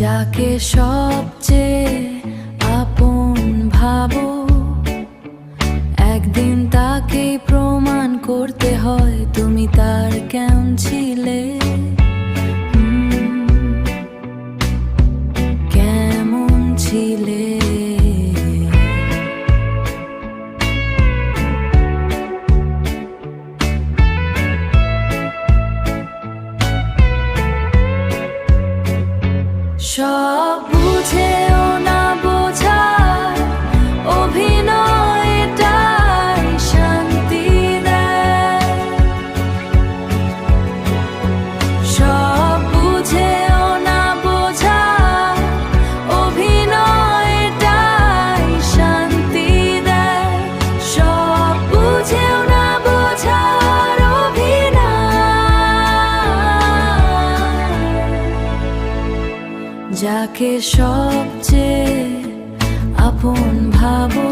যাকে সবচেয়ে আপন ভাবো, একদিন তাকেই প্রমাণ করতে হয় তুমি তার কেমন ছিলে, কেমন ছিলে। সব বুঝেও না বোঝার অভিনয়টাই শান্তি দেয়। সব বুঝেও না বোঝার অভিনয়টাই শান্তি দেয়। সব বুঝেও না বোঝার অভিনয়, যাকে সবচেয়ে আপন ভাবো,